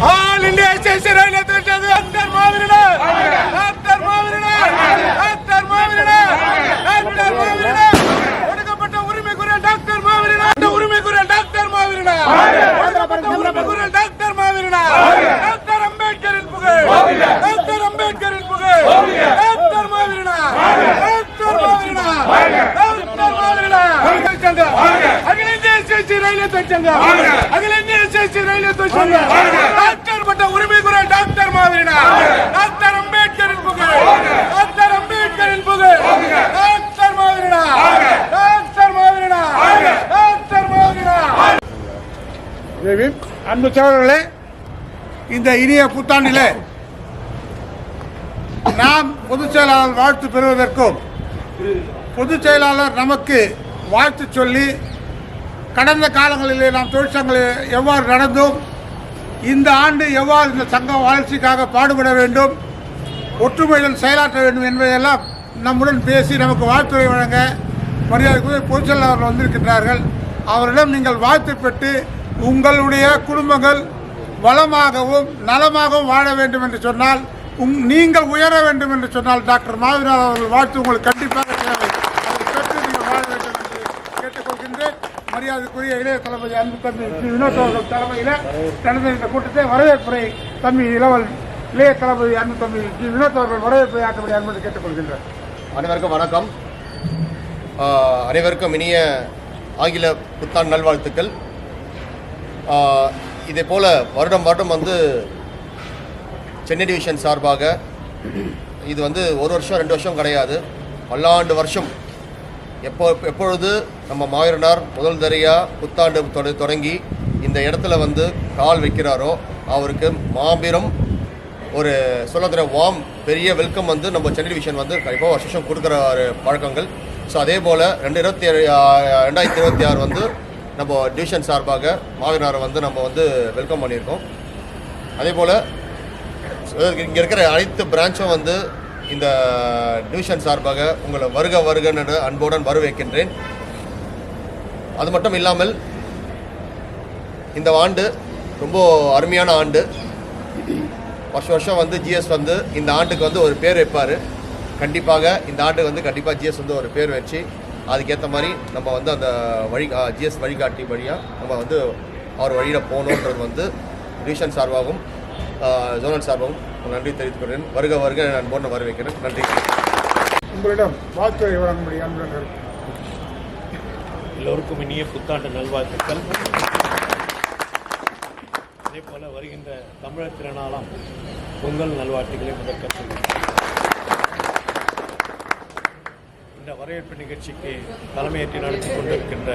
All India SSC railway தொழிற்சங்க doctor மாவீரன் ஒடுக்கப்பட்ட உரிமை குரல் டாக்டர் மாவீரன் உரிமை குரல் டாக்டர் மாவீரன் உரிமை குரல் டாக்டர் மாவீரன் டாக்டர் அம்பேத்கரின் புகழ் டாக்டர் அம்பேத்கரின் புகழ் டாக்டர் மாவீரன் டாக்டர் மாவீரன் டாக்டர் மாவீரன் அகில இந்திய எஸ்எஸ்சி ரயில்வே தொழிற்சங்க அகில இந்திய எஸ்எஸ்சி ரயில்வே தொழிற்சங்க டாக்டர் பட்ட உரிமை குரல் டாக்டர் மாவீரன் டாக்டர் அம்பேத்கரின் புகழ் டாக்டர் அம்பேத்கரின் புகழ் டாக்டர் மாவீரன் டாக்டர் மாவீரன் டாக்டர் மாவீரன். அன்பு சகோதரர்களே, இந்த இனிய புத்தாண்டிலே நாம் பொதுச் செயலாளர் வாழ்த்து பெறுவதற்கும் பொதுச் செயலாளர் நமக்கு வாழ்த்து சொல்லி கடந்த காலங்களிலே நாம் தொழிற்சங்கங்களில் எவ்வாறு நடந்தோம், இந்த ஆண்டு எவ்வாறு இந்த சங்க வளர்ச்சிக்காக பாடுபட வேண்டும், ஒற்றுமையுடன் செயலாற்ற வேண்டும் என்பதையெல்லாம் நம்முடன் பேசி நமக்கு வாழ்த்துறை வழங்க மரியாதைக்குரிய பொதுச் செயலாளர்கள் வந்திருக்கின்றார்கள். அவரிடம் நீங்கள் வாழ்த்து பெற்று உங்களுடைய குடும்பங்கள் வளமாகவும் நலமாகவும் வாழ வேண்டும் என்று சொன்னால், நீங்கள் உயர வேண்டும் என்று சொன்னால் டாக்டர் மாவீரன் அவர்கள் வாழ்த்து உங்களுக்கு கண்டிப்பாக தேவை. அதை பெற்று நீங்கள் வாழ வேண்டும் என்று கேட்டுக்கொள்கின்றேன். மரியாதைக்குரிய இளைய தளபதி அன்பு தம்பி வினோத் அவர்கள் தலைமையில் நடந்த இந்த கூட்டத்தை வரவேற்புரை தம்பி இளைய தளபதி அன்பு தம்பி வினோத் அவர்கள் வரவேற்புரை ஆற்றப்படி அன்பு கேட்டுக்கொள்கின்றனர். அனைவருக்கும் வணக்கம். அனைவருக்கும் இனிய ஆங்கில புத்தாண்டு நல்வாழ்த்துக்கள். இதே போல் வருடம் சென்னை டிவிஷன் சார்பாக இது ஒரு வருஷம் 2 வருஷம் கிடையாது, பல்லாண்டு வருஷம் எப்பொழுது நம்ம மாவீரனார் முதல் தரையாக புத்தாண்டு தொடங்கி இந்த இடத்துல கால் வைக்கிறாரோ அவருக்கு மாபெரும் ஒரு வார்ம் பெரிய வெல்கம் நம்ம சென்னை டிவிஷன் இப்போ வருஷம் கொடுக்குற ஒரு பழக்கங்கள். ஸோ அதே போல் 2026 நம்ம டிவிஷன் சார்பாக மாவீரனாரை நம்ம வெல்கம் பண்ணியிருக்கோம். அதே போல் இங்கே இருக்கிற அனைத்து பிரான்ச்சும் இந்த டிவிஷன் சார்பாக உங்களை வருகன்னு அன்புடன் வரவேற்கின்றேன். அது மட்டும் இல்லாமல் இந்த ஆண்டு ரொம்ப அருமையான ஆண்டு. வருஷம் ஜிஎஸ் இந்த ஆண்டுக்கு ஒரு பேர் வைப்பார். கண்டிப்பாக இந்த ஆண்டுக்கு கண்டிப்பாக ஜிஎஸ் ஒரு பேர் வச்சு அதுக்கேற்ற மாதிரி நம்ம அந்த ஜிஎஸ் வழிகாட்டி வழியாக நம்ம அவர் வழியில் போகணுன்றது டிவிஷன் சார்பாகவும் ஜோனல் சார்பாகவும் நன்றி தெரிவித்துக் கொள்கிறேன். வருக நான் போன வரவேற்கிறேன். நன்றி. உங்களிடம் வாழ்த்துறை வழங்க முடியும். எல்லோருக்கும் இனிய புத்தாண்டு நல்வாழ்த்துக்கள். அதே போல வருகின்ற தமிழர் திருநாளாம் பொங்கல் நல்வாழ்த்துக்களை முதற்கட்சி. இந்த வரவேற்பு நிகழ்ச்சிக்கு தலைமையேற்று நடத்தி கொண்டிருக்கின்ற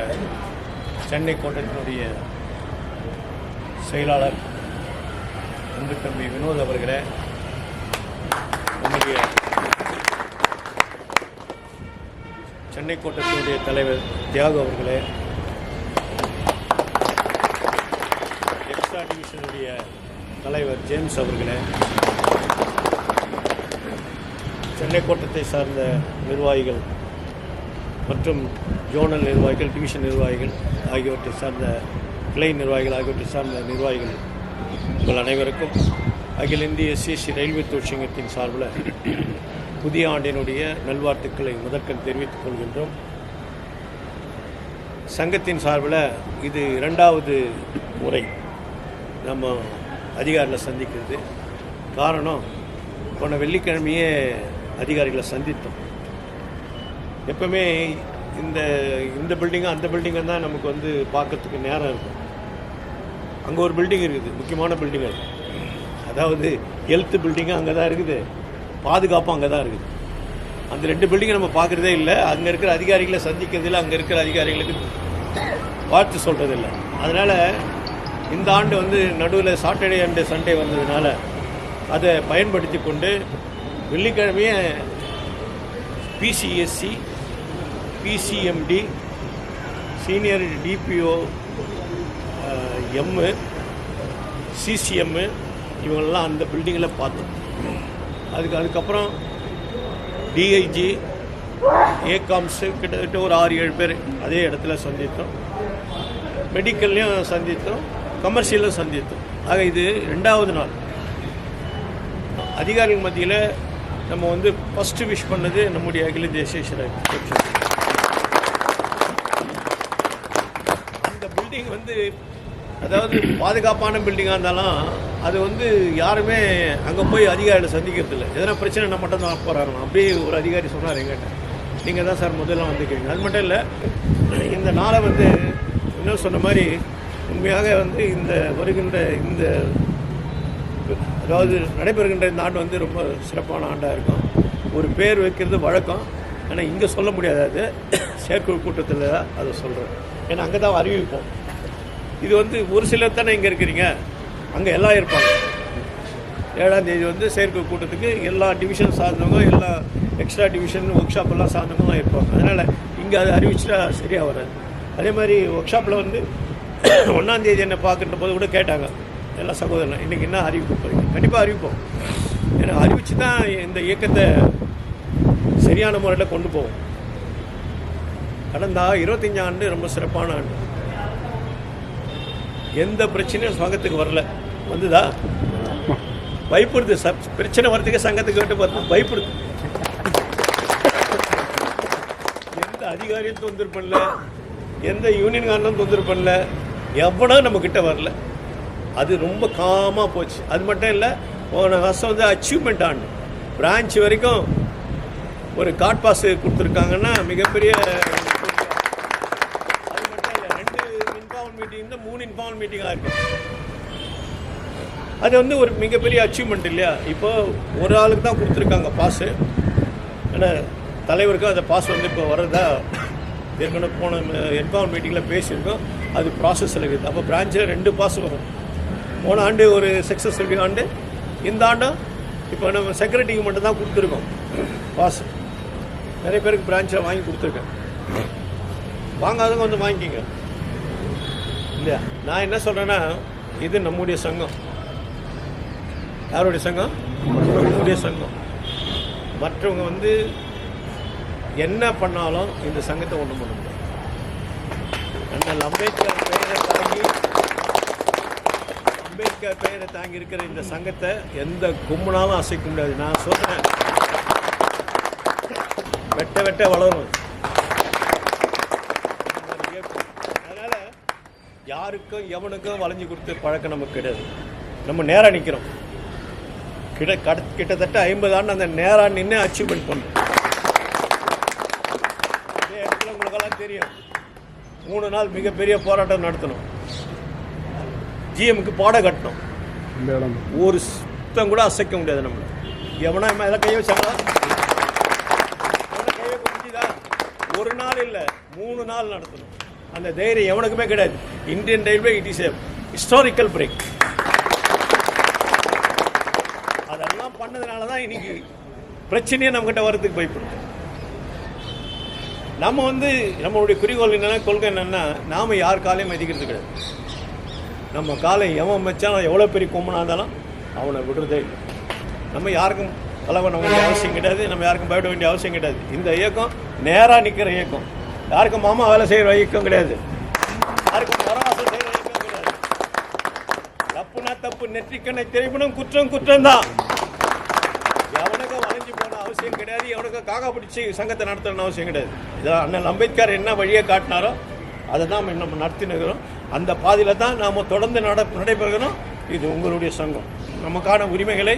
சென்னை கோட்டத்தினுடைய செயலாளர் அன்பு தம்பி வினோத் அவர்களே, நம்முடைய சென்னை கோட்டத்தினுடைய தலைவர் தியாகு அவர்களே, எக்ஸ்ட்ரா டிவிஷனுடைய தலைவர் ஜேம்ஸ் அவர்களே, சென்னை கோட்டத்தை சார்ந்த நிர்வாகிகள் மற்றும் ஜோனல் நிர்வாகிகள், டிவிஷன் நிர்வாகிகள் ஆகியவற்றை சார்ந்த கிளை நிர்வாகிகள் ஆகியவற்றை சார்ந்த நிர்வாகிகள் உங்கள் அனைவருக்கும் அகில இந்திய எஸ்எஸ்சி ரயில்வே தொழிற்சங்கத்தின் சார்பில் புதிய ஆண்டினுடைய நல்வாழ்த்துக்களை முதற்கண் தெரிவித்துக் கொள்கின்றோம். சங்கத்தின் சார்பில் இது 2வது முறை நம்ம அதிகாரிகளை சந்திக்கிறது. காரணம், போன வெள்ளிக்கிழமையே அதிகாரிகளை சந்தித்தோம். எப்பவுமே இந்த பில்டிங்கும் அந்த பில்டிங்கும் தான் நமக்கு பார்க்கறதுக்கு நேரம் இருக்கும். அங்கே ஒரு பில்டிங் இருக்குது, முக்கியமான பில்டிங் அது. அதாவது ஹெல்த் பில்டிங்கும் அங்கே தான் இருக்குது, பாதுகாப்பும் அங்கே தான் இருக்குது. அந்த 2 பில்டிங்கை நம்ம பார்க்குறதே இல்லை. அங்கே இருக்கிற அதிகாரிகளை சந்திக்கிறதில்லை, அங்கே இருக்கிற அதிகாரிகளுக்கு வாழ்த்து சொல்கிறதில்லை. அதனால் இந்த ஆண்டு நடுவில் சாட்டர்டே அண்டு சண்டே வந்ததுனால அதை பயன்படுத்தி கொண்டு வெள்ளிக்கிழமையே பிசிஎஸ்சி, பிசிஎம்டி, சீனியர் டிபிஓ, எம்மு, சிசிஎம்மு இவங்கெல்லாம் அந்த பில்டிங்கில் பார்த்தோம். அதுக்கப்புறம் டிஐஜி, ஏகாம்ஸு கிட்டத்தட்ட ஒரு 6-7 பேர் அதே இடத்துல சந்தித்தோம். மெடிக்கல்லையும் சந்தித்தோம், கமர்ஷியலும் சந்தித்தோம். ஆக இது 2வது நாள். அதிகாரிகள் மத்தியில் நம்ம வந்து ஃபஸ்ட்டு விஷ் பண்ணது நம்முடைய அகில தேசிய அந்த பில்டிங் வந்து அதாவது பாதுகாப்பான பில்டிங்காக இருந்தாலும் அது வந்து யாருமே அங்கே போய் அதிகாரிகளை சந்திக்கிறது இல்லை. எதனா பிரச்சனை நம்ம மட்டும் தான் போகிறாங்க. அப்படியே ஒரு அதிகாரி சொன்னார் எங்கிட்ட, நீங்கள் தான் சார் முதல்ல வந்துக்கிறீங்க. அது மட்டும் இல்லை, இந்த நாளை வந்து இன்னும் சொன்ன மாதிரி உண்மையாக வந்து இந்த வருகின்ற இந்த அதாவது நடைபெறுகின்ற இந்த ஆண்டு வந்து ரொம்ப சிறப்பான ஆண்டாக இருக்கும். ஒரு பேர் வைக்கிறது வழக்கம், ஆனால் இங்கே சொல்ல முடியாது. அது செயற்குழு கூட்டத்தில் அதை சொல்கிறேன். ஏன்னா அங்கே தான் அறிவிப்போம். இது வந்து ஒரு சிலர் தானே இங்கே இருக்கிறீங்க, அங்கே எல்லாம் இருப்பாங்க. 7ஆம் தேதி வந்து செயற்குழு கூட்டத்துக்கு எல்லா டிவிஷன் சார்ந்தவங்க, எல்லா எக்ஸ்ட்ரா டிவிஷன் ஒர்க் ஷாப் எல்லாம் சார்ந்தவங்க இருப்பாங்க. அதனால் இங்கே அதை அறிவிச்சிட்டா சரியாக வராது. அதே மாதிரி ஒர்க் ஷாப்பில் வந்து 1ஆம் தேதி என்னை பார்க்குற போது கூட கேட்டாங்க எல்லா சகோதரர்களும், இன்றைக்கி என்ன அறிவிக்க போகிறீங்க? கண்டிப்பாக அறிவிப்போம். ஏன்னா அறிவித்து தான் இந்த இயக்கத்தை சரியான முறையில் கொண்டு போவோம். கடந்த 25 ஆண்டு ரொம்ப சிறப்பான ஆண்டு. எந்த பிரச்சனையும் சங்கத்துக்கு வரல. வந்துதா? பயப்படுது. பிரச்சனை வரதுக்கு சங்கத்துக்கு விட்டு பார்த்து பயப்படுது. எந்த அதிகாரியும் தொந்தரவு பண்ணல, எந்த யூனியன்காரனும் தொந்தரவு பண்ணல, எவனோ நம்மக்கிட்ட வரல. அது ரொம்ப காமாக போச்சு. அது மட்டும் இல்லை, போன வருஷம் வந்து அச்சீவ்மெண்ட் ஆண்டு. பிரான்ச் வரைக்கும் ஒரு கார்ட் பாஸ் கொடுத்துருக்காங்கன்னா மிகப்பெரிய. அது மட்டும் இல்லை, 2 இன்ஃபார்மல் மீட்டிங் தான் 3 இன்ஃபார்மல் மீட்டிங்காக இருக்குது. அது வந்து ஒரு மிகப்பெரிய அச்சீவ்மெண்ட் இல்லையா? இப்போ ஒரு ஆளுக்கு தான் கொடுத்துருக்காங்க பாஸு. ஆனால் தலைவருக்கும் அந்த பாஸ் வந்து இப்போ வர்றதா ஏற்கனவே போன இன்ஃபார்மல் மீட்டிங்கில் பேசியிருக்கோம். அது ப்ராசஸில் இருக்குது. அப்போ பிரான்ச்சில் 2 பாஸ் வரும். போன ஆண்டு ஒரு சக்ஸஸ்ஃபுல் ஆண்டு. இந்த ஆண்டும் இப்போ நம்ம செக்ரட்டரிக்கு மட்டும் தான் கொடுத்துருக்கோம் பாஸ். நிறைய பேருக்கு பிரான்ச்சில் வாங்கி கொடுத்துருக்கேன். வாங்காதவங்க வந்து வாங்கிக்கிங்க இல்லையா? நான் என்ன சொல்கிறேன்னா, இது நம்முடைய சங்கம். யாருடைய சங்கம்? நம்முடைய சங்கம். மற்றவங்க வந்து என்ன பண்ணாலும் இந்த சங்கத்தை ஒன்றும் பண்ண முடியாது. அண்ணல் அம்பேத்கர் பெயரை தாங்கி இருக்கிற இந்த சங்கத்தை எந்த கும்பனாலும் அசைக்க முடியாது. நான் சொல்றேன், வெட்ட வெட்ட வளரும். அதனால யாருக்கும் எவனுக்கும் வளைஞ்சு கொடுத்து பழக்கம் நமக்கு கிடையாது. நம்ம நேராக நிற்கிறோம். கிட்டத்தட்ட 50 ஆண்டு அந்த நேராக நின்று அச்சீவ்மெண்ட் பண்ணுறோம். அதே இடத்துல உங்களுக்கெல்லாம் தெரியும், 3 நாள் மிகப்பெரிய போராட்டம் நடத்தணும். ஜிஎம்க்கு பாடம் கட்டணும். ஒரு சுத்தம் கூட அசைக்க முடியாது. நம்மள எவனா எல்லாம் கையை வச்சாங்களா? கையை குடிச்சுதா? ஒரு நாள் இல்லை, 3 நாள் நடத்தணும். அந்த தைரியம் எவனுக்குமே கிடையாது. Indian railway it is a historical break. அதெல்லாம் பண்ணதுனால தான் இன்னைக்கு பிரச்சனையே நம்மகிட்ட வரதுக்கு பயப்படும். நம்ம வந்து நம்மளுடைய குறிக்கோள் என்னென்னா, கொள்கை என்னென்னா, நாம் யார் காலையும் மதிக்கிறது கிடையாது. நம்ம காலை எவன் வச்சாலும் எவ்வளோ பெரிய கொம்பனாக இருந்தாலும் அவனை விடுறதே இல்லை. நம்ம யாருக்கும் தலை பண்ண வேண்டிய அவசியம் கிடையாது. நம்ம யாருக்கும் பயப்பட வேண்டிய அவசியம் கிடையாது. இந்த இயக்கம் நேராக நிற்கிற இயக்கம். யாருக்கும் மாமா வேலை செய்கிற இயக்கம் கிடையாது. யாருக்கும் மரவாசம் செய்கிற இயக்கம் கிடையாது. தப்புனா தப்பு, நெற்றிக்கண்ணை திரைப்படம் குற்றம் குற்றம்தான். எவனுக்கும் வளைஞ்சு போன அவசியம் கிடையாது. எவனுக்கும் காக்கா பிடிச்சி சங்கத்தை நடத்தணும்னு அவசியம் கிடையாது. இதான் அண்ணல் அம்பேத்கர் என்ன வழியை காட்டினாரோ அதை தான் நம்ம நடத்தினுக்கிறோம். அந்த பாதையில் தான் நாம் தொடர்ந்து நடைபெறுகிறோம். இது உங்களுடைய சங்கம். நமக்கான உரிமைகளை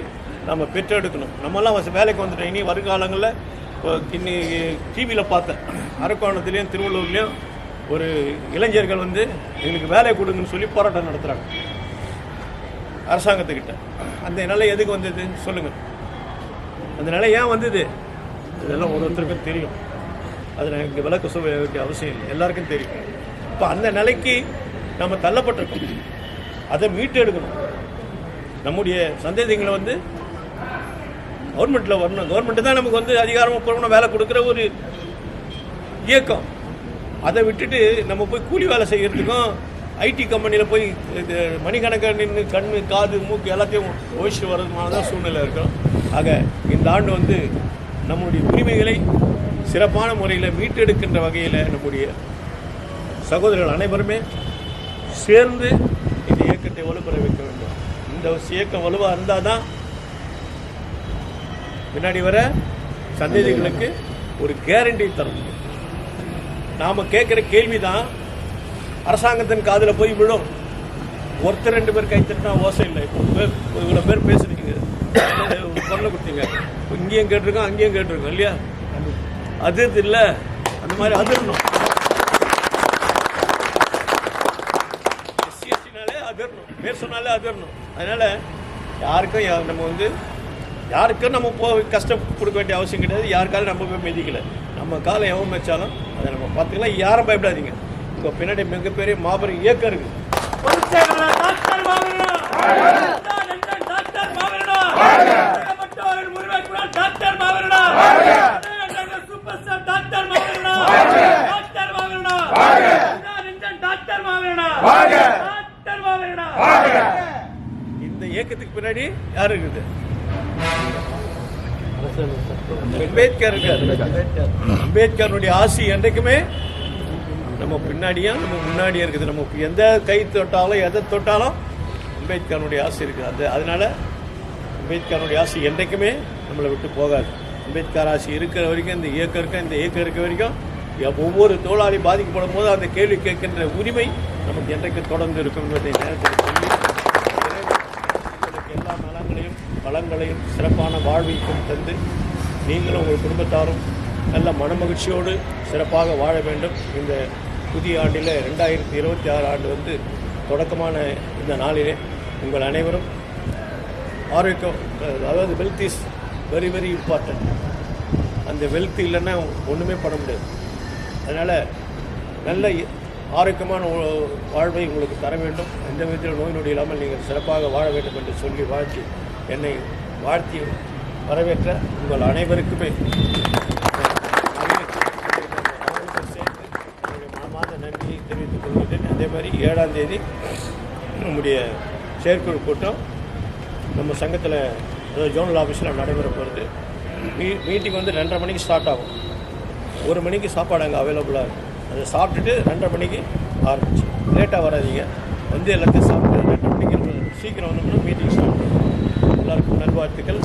நம்ம பெற்றெடுக்கணும். நம்மெல்லாம் வேலைக்கு வந்துட்டோம். இனி வருங்காலங்களில் இன்னைக்கு டிவியில் பார்த்தேன், அரக்கோணத்துலேயும் திருவள்ளூர்லேயும் ஒரு இளைஞர்கள் வந்து எங்களுக்கு வேலை கொடுங்கன்னு சொல்லி போராட்டம் நடத்துகிறாங்க அரசாங்கத்துக்கிட்ட. அந்த நிலை எதுக்கு வந்தது சொல்லுங்கள்? அந்த நிலை ஏன் வந்தது? இதெல்லாம் ஒருத்தருக்கும் தெரியும். அதை நான் இங்கே விளக்க சொல்ல வேண்டிய அவசியம் இல்லை, எல்லாருக்கும் தெரியும். இப்போ அந்த நிலைக்கு நம்ம தள்ளப்பட்டிருக்கோம். அதை மீட்டு எடுக்கணும். நம்முடைய சந்தேகங்களை வந்து கவர்மெண்ட்டில் வரணும். கவர்மெண்ட்டு தான் நமக்கு வந்து அதிகாரமாக வேலை கொடுக்குற ஒரு இயக்கம். அதை விட்டுட்டு நம்ம போய் கூலி வேலை செய்கிறதுக்கும் ஐடி கம்பெனியில் போய் மணிக்கணக்காக நின்று கண் காது மூக்கு எல்லாத்தையும் ஒழிச்சிட்டு வர்றதுமான தான் சூழ்நிலை இருக்கும். ஆக இந்த ஆண்டு வந்து நம்முடைய உரிமைகளை சிறப்பான முறையில் மீட்டெடுக்கின்ற வகையில் நம்முடைய சகோதரர்கள் அனைவருமே சேர்ந்து இந்த இயக்கத்தை வலுப்பெற வைக்க வேண்டும். இந்த இயக்கம் வலுவாக இருந்தால் தான் பின்னாடி வர சந்ததிகளுக்கு ஒரு கேரண்டி தர முடியும். நாம் கேட்குற கேள்வி தான் அரசாங்கத்தின் காதில் போய் விடும். ஒருத்தர் 2 பேர் கைத்தட்டினா ஓசை இல்லை. இப்போ இவ்வளோ பேர் பேசுறீங்க, குரலை கொடுத்தீங்க, இங்கேயும் கேட்டிருக்கோம் அங்கேயும் கேட்டிருக்கோம் இல்லையா? அதிர்து இல்லை, அந்த மாதிரி அதிரணும். எஸ்சிஎஸ்டினாலே அதிரணும், பேர் சொன்னாலே அதிரணும். அதனால் யாருக்கும் நம்ம கஷ்டம் கொடுக்க வேண்டிய அவசியம் கிடையாது. யாருக்காலும் நம்ம போய் மிதிக்கலை. நம்ம காலம் எவன் வச்சாலும் அதை நம்ம பார்த்துக்கலாம். யாரும் பயப்படாதீங்க. உங்கள் பின்னாடி மிகப்பெரிய மாபெரும் இயக்கம் இருக்குது. இந்த இயக்கத்துக்கு பின்னாடி யாரு இருக்குது? அம்பேத்கர் இருக்காரு. அம்பேத்கருடைய ஆசி என்றைக்குமே நம்ம பின்னாடியும் நம்ம முன்னாடியும் இருக்குது. நமக்கு எந்த கை தொட்டாலும் எதை தொட்டாலும் அம்பேத்கருடைய ஆசி இருக்குது. அதனால அம்பேத்கருடைய ஆசி என்றைக்குமே நம்மளை விட்டு போகாது. அம்பேத்கர் ஆசி இருக்கிற வரைக்கும் இந்த இயக்கம் இருக்க வரைக்கும் ஒவ்வொரு தொழிலாளி பாதிக்கப்படும் போது அந்த கேள்வி கேட்கின்ற உரிமை நமக்கு என்றைக்கு தொடர்ந்து இருக்கும் என்பதை நேரத்தில் சொல்லி உங்களுக்கு எல்லா நலங்களையும் வளங்களையும் சிறப்பான வாழ்வைக்கும் தந்து நீங்களும் உங்கள் குடும்பத்தாரும் நல்ல மனமகிழ்ச்சியோடு சிறப்பாக வாழ வேண்டும். இந்த புதிய ஆண்டில் 2026 ஆண்டு தொடக்கமான இந்த நாளிலே உங்கள் அனைவரும் ஆரோக்கியம், அதாவது wealth is very very important. அந்த வெல்த் இல்லைன்னா ஒன்றுமே பண்ண முடியாது. அதனால் நல்ல ஆரோக்கியமான வாழ்வை உங்களுக்கு தர வேண்டும். எந்த விதத்தில் நோய் நொடி இல்லாமல் நீங்கள் சிறப்பாக வாழ வேண்டும் என்று சொல்லி என்னை வாழ்த்தி வரவேற்ற உங்கள் அனைவருக்குமே சேர்த்து என்னுடைய மனமார்ந்த நன்றியை தெரிவித்துக் கொள்கிறேன். அதே மாதிரி 7ஆம் தேதி நம்முடைய செயற்குழு கூட்டம் நம்ம சங்கத்தில், அதாவது ஜோனல் ஆஃபீஸில் நடைபெற போகிறது. மீட்டிங் 2:30 மணிக்கு ஸ்டார்ட் ஆகும். 1 மணிக்கு சாப்பாடு அங்கே அவைலபிளாக இருக்கும். அதை சாப்பிட்டுட்டு 2:30 மணிக்கு ஆரம்பிச்சு. லேட்டாக வராதிங்க, எல்லாத்தையும் சாப்பிட்டு 2:30 மணிக்கு சீக்கிரம் வந்தோம்னா மீட்டிங் ஸ்டார்ட் பண்ணுவோம். எல்லாருக்கும் நல்வாழ்த்துக்கள்.